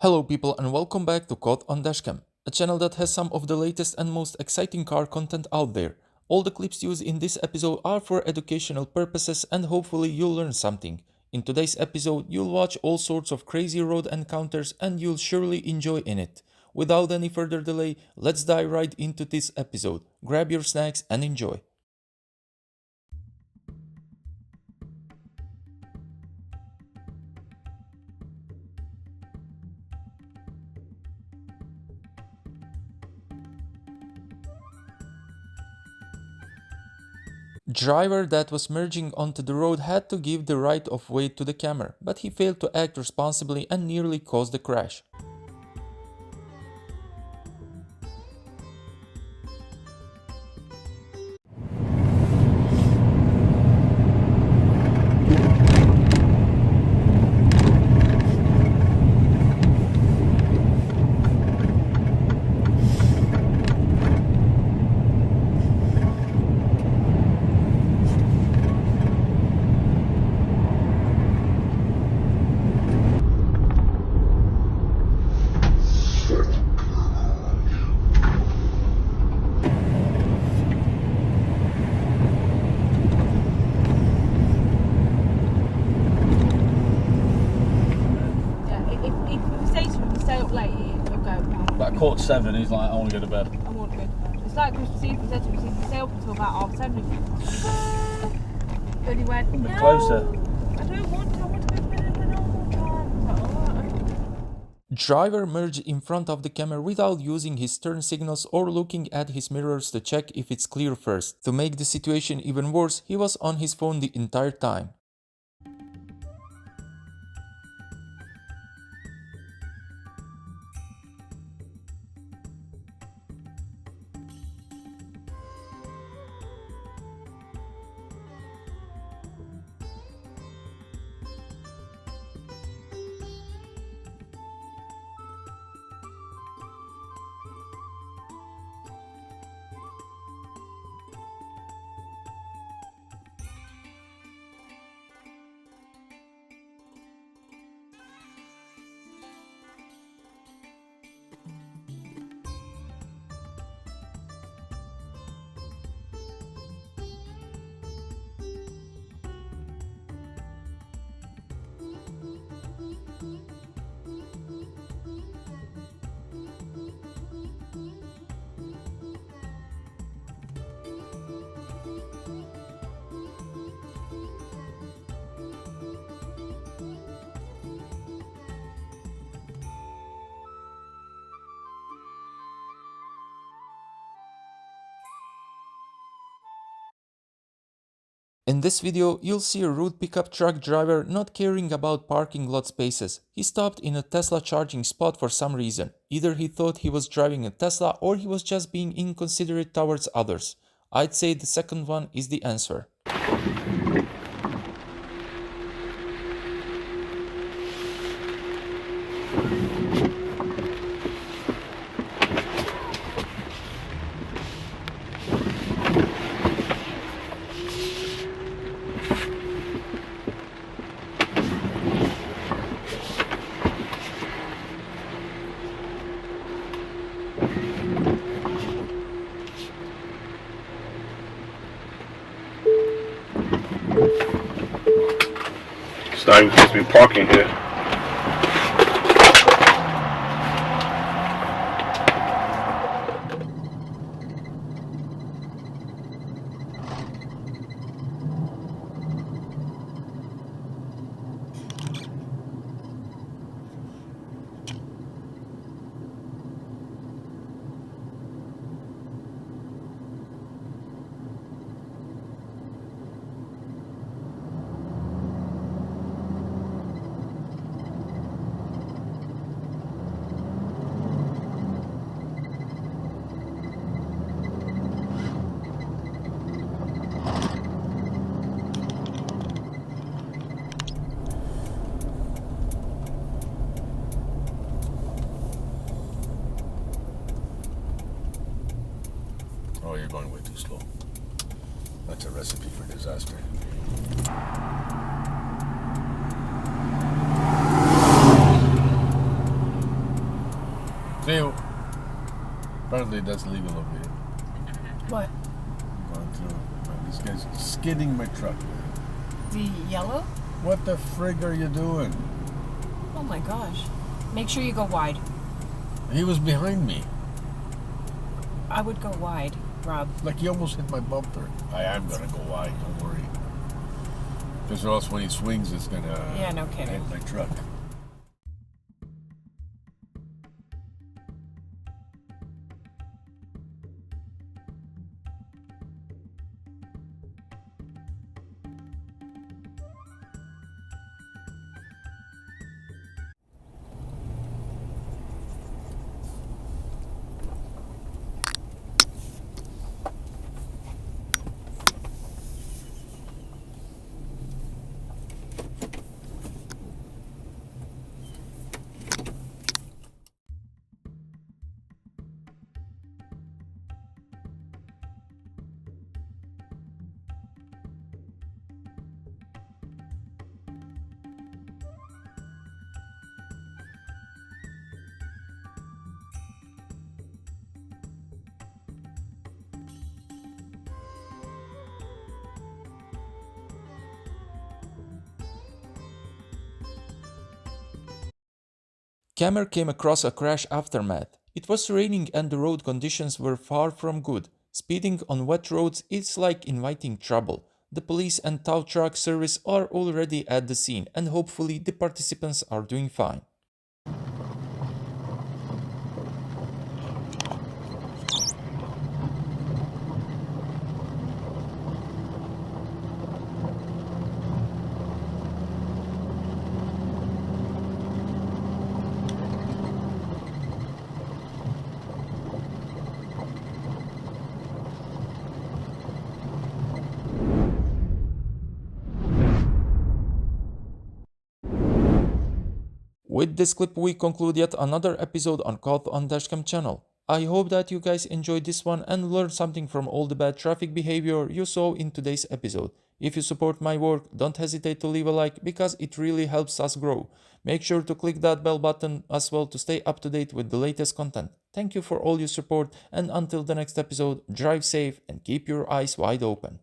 Hello people and welcome back to Code on Dashcam, a channel that has some of the latest and most exciting car content out there. All the clips used in this episode are for educational purposes and hopefully you'll learn something. In today's episode, you'll watch all sorts of crazy road encounters and you'll surely enjoy in it. Without any further delay, let's dive right into this episode. Grab your snacks and enjoy. Driver that was merging onto the road had to give the right of way to the camera, but he failed to act responsibly and nearly caused the crash. About 6:45, he's like, I want to go to bed. I want to go to bed. It's like Christmas Eve, he said to me, he stay up until about 10:30. But he went, A bit no, closer. I don't want to, I want to go to bed at the normal time. I was like, alright. Driver merged in front of the camera without using his turn signals or looking at his mirrors to check if it's clear first. To make the situation even worse, he was on his phone the entire time. In this video, you'll see a rude pickup truck driver not caring about parking lot spaces. He stopped in a Tesla charging spot for some reason. Either he thought he was driving a Tesla or he was just being inconsiderate towards others. I'd say the second one is the answer. It's not even supposed to be parking here. Oh, you're going way too slow. That's a recipe for disaster. Apparently that's legal over here. What? I'm going through. This guy's skidding my truck. The yellow? What the frig are you doing? Oh my gosh. Make sure you go wide. He was behind me. I would go wide, Rob. Like he almost hit my bumper. I am gonna go wide, don't worry. Because or else when he swings, it's gonna Yeah, no kidding. hit my truck. Camer came across a crash aftermath. It was raining and the road conditions were far from good. Speeding on wet roads is like inviting trouble. The police and tow truck service are already at the scene and hopefully the participants are doing fine. With this clip we conclude yet another episode on Caught on Dashcam channel. I hope that you guys enjoyed this one and learned something from all the bad traffic behavior you saw in today's episode. If you support my work, don't hesitate to leave a like because it really helps us grow. Make sure to click that bell button as well to stay up to date with the latest content. Thank you for all your support and until the next episode, drive safe and keep your eyes wide open.